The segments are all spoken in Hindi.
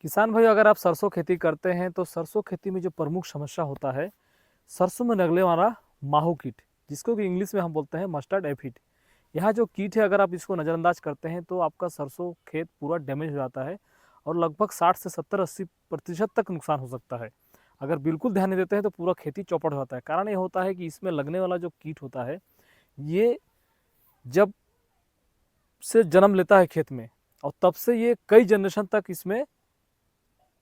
किसान भाई, अगर आप सरसों खेती करते हैं तो सरसों खेती में जो प्रमुख समस्या होता है, सरसों में लगने वाला माहू कीट, जिसको कि इंग्लिश में हम बोलते हैं मस्टर्ड एफिड। यह जो कीट है, अगर आप इसको नज़रअंदाज करते हैं तो आपका सरसों खेत पूरा डैमेज हो जाता है और लगभग 60 से 70-80% तक नुकसान हो सकता है। अगर बिल्कुल ध्यान नहीं देते हैं तो पूरा खेती चौपट हो जाता है। कारण ये होता है कि इसमें लगने वाला जो कीट होता है, ये जब से जन्म लेता है खेत में, और तब से ये कई जनरेशन तक इसमें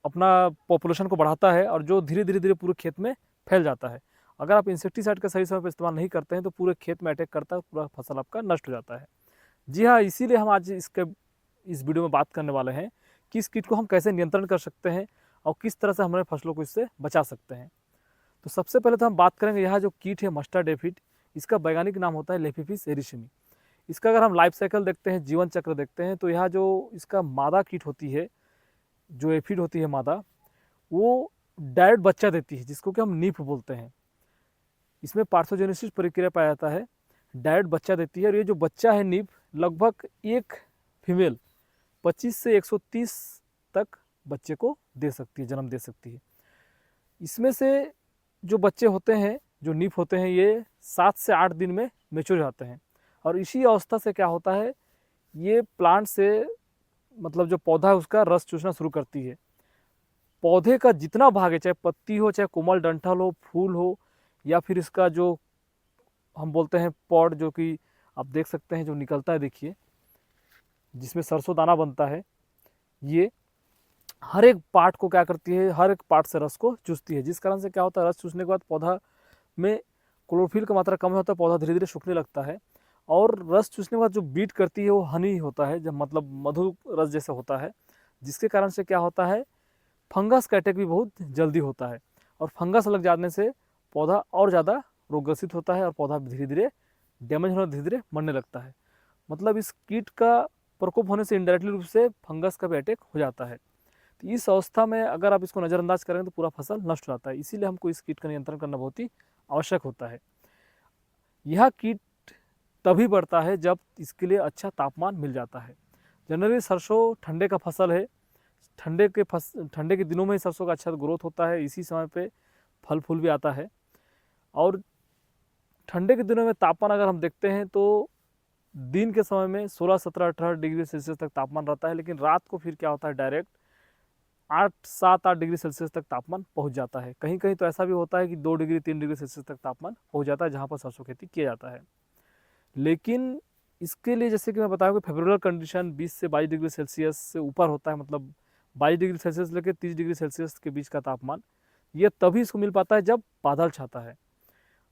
अपना पॉपुलेशन को बढ़ाता है और जो धीरे धीरे धीरे पूरे खेत में फैल जाता है। अगर आप इंसेक्टिसाइड का सही समय पर इस्तेमाल नहीं करते हैं तो पूरे खेत में अटैक करता है, पूरा फसल आपका नष्ट हो जाता है। जी हाँ, इसीलिए हम आज इस वीडियो में बात करने वाले हैं कि इस कीट को हम कैसे नियंत्रण कर सकते हैं और किस तरह से हमारे फसलों को इससे बचा सकते हैं। तो सबसे पहले तो हम बात करेंगे, यह जो कीट है मस्टर्ड एफिड, इसका वैज्ञानिक नाम होता है लेफिफिस एरिसिनी। इसका अगर हम लाइफ साइकिल देखते हैं, जीवन चक्र देखते हैं, तो यह जो इसका मादा कीट होती है, जो एफिड होती है मादा, वो डायरेक्ट बच्चा देती है, जिसको कि हम नीफ बोलते हैं। इसमें पार्थोजेनेसिस प्रक्रिया पाया जाता है, डायरेक्ट बच्चा देती है। और ये जो बच्चा है नीफ, लगभग एक फीमेल 25 से 130 तक बच्चे को दे सकती है, जन्म दे सकती है। इसमें से जो बच्चे होते हैं, जो नीफ होते हैं, ये 7 से 8 दिन में मेच्योर हो जाते हैं। और इसी अवस्था से क्या होता है, ये प्लांट से मतलब जो पौधा है उसका रस चूसना शुरू करती है। पौधे का जितना भाग है, चाहे पत्ती हो, चाहे कोमल डंठल हो, फूल हो, या फिर इसका जो हम बोलते हैं पॉड, जो कि आप देख सकते हैं जो निकलता है, देखिए, जिसमें सरसों दाना बनता है, ये हर एक पार्ट को क्या करती है, हर एक पार्ट से रस को चूसती है। जिस कारण से क्या होता है, रस चूसने के बाद पौधा में क्लोरोफिल की मात्रा कम होता है, पौधा धीरे धीरे सूखने लगता है। और रस चूसने के बाद जो बीट करती है वो हनी होता है, जब मतलब मधु रस जैसे होता है, जिसके कारण से क्या होता है, फंगस का अटैक भी बहुत जल्दी होता है। और फंगस लग जाने से पौधा और ज़्यादा रोगग्रसित होता है और पौधा धीरे धीरे डैमेज होना, धीरे धीरे मरने लगता है। मतलब इस कीट का प्रकोप होने से इनडायरेक्टली रूप से फंगस का भी अटैक हो जाता है। तो इस अवस्था में अगर आप इसको नज़रअंदाज करेंगे तो पूरा फसल नष्ट हो जाता है। इसीलिए हमको इस कीट का नियंत्रण करना बहुत ही आवश्यक होता है। यह कीट तभी बढ़ता है जब इसके लिए अच्छा तापमान मिल जाता है। जनरली सरसों ठंडे का फसल है, ठंडे के दिनों में ही सरसों का अच्छा ग्रोथ होता है, इसी समय पे फल फूल भी आता है। और ठंडे के दिनों में तापमान अगर हम देखते हैं तो दिन के समय में 16, 17, 18 डिग्री सेल्सियस तक तापमान रहता है, लेकिन रात को फिर क्या होता है, डायरेक्ट 8 डिग्री सेल्सियस तक तापमान पहुंच जाता है। कहीं कहीं तो ऐसा भी होता है कि 2 डिग्री 3 डिग्री सेल्सियस तक तापमान पहुंच जाता है जहाँ पर सरसों खेती किया जाता है। लेकिन इसके लिए, जैसे कि मैं बताया, कि फेवरेबल कंडीशन 20 से 22 डिग्री सेल्सियस से ऊपर होता है, मतलब 22 डिग्री सेल्सियस लेकर 30 डिग्री सेल्सियस के बीच का तापमान, ये तभी इसको मिल पाता है जब बादल छाता है।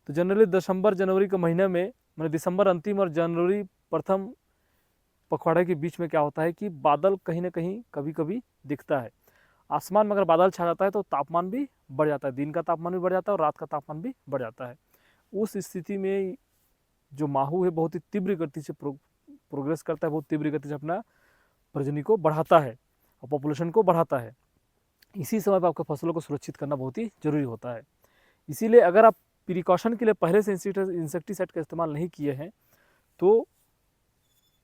तो जनरली दिसंबर जनवरी के महीने में, मतलब दिसंबर अंतिम और जनवरी प्रथम पखवाड़े के बीच में क्या होता है कि बादल कहीं ना कहीं कभी कभी दिखता है। आसमान में अगर बादल छा जाता है तो तापमान भी बढ़ जाता है, दिन का तापमान भी बढ़ जाता है और रात का तापमान भी बढ़ जाता है। उस स्थिति में जो माहू है बहुत ही तीव्र गति से प्रोग्रेस करता है, बहुत तीव्र गति से अपना प्रजनन को बढ़ाता है और पॉपुलेशन को बढ़ाता है। इसी समय पर आपके फसलों को सुरक्षित करना बहुत ही जरूरी होता है। इसीलिए अगर आप प्रिकॉशन के लिए पहले से इंसेक्टिसाइड का इस्तेमाल नहीं किए हैं तो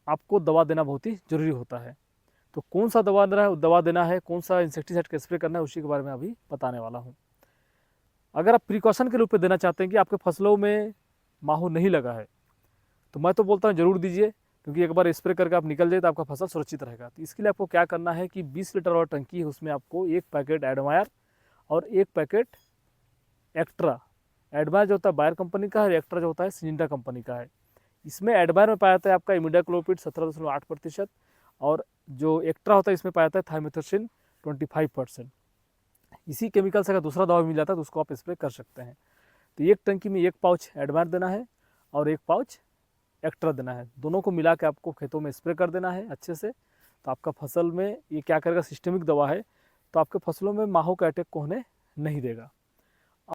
आपको दवा देना बहुत ही जरूरी होता है। तो कौन सा दवा देना है, कौन सा इंसेक्टिसाइड का स्प्रे करना है, उसी के बारे में अभी बताने वाला हूँ। अगर आप प्रिकॉशन के रूप में देना चाहते हैं कि आपके फसलों में माहू नहीं लगा है, तो मैं तो बोलता हूँ जरूर दीजिए, क्योंकि एक बार स्प्रे करके आप निकल जाए तो आपका फसल सुरक्षित रहेगा। तो इसके लिए आपको क्या करना है कि 20 लीटर वाला टंकी है, उसमें आपको 1 पैकेट एडमायर और 1 पैकेट एक्ट्रा। एडमायर जो होता है बायर कंपनी का है, और एक्ट्रा जो होता है सिंजिंटा कंपनी का है। इसमें एडमायर में पाया जाता है आपका इमिडाक्लोपिड 17.8%, और जो एक्ट्रा होता है इसमें पाया जाता है थाइमेथोक्सिन 25%। इसी केमिकल से अगर दूसरा दवा मिल जाता है तो उसको आप स्प्रे कर सकते हैं। तो एक टंकी में 1 पाउच एडमायर देना है और 1 पाउच एक्स्ट्रा देना है, दोनों को मिला के आपको खेतों में स्प्रे कर देना है अच्छे से। तो आपका फसल में ये क्या करेगा, सिस्टमिक दवा है, तो आपके फसलों में माहू का अटैक को होने नहीं देगा।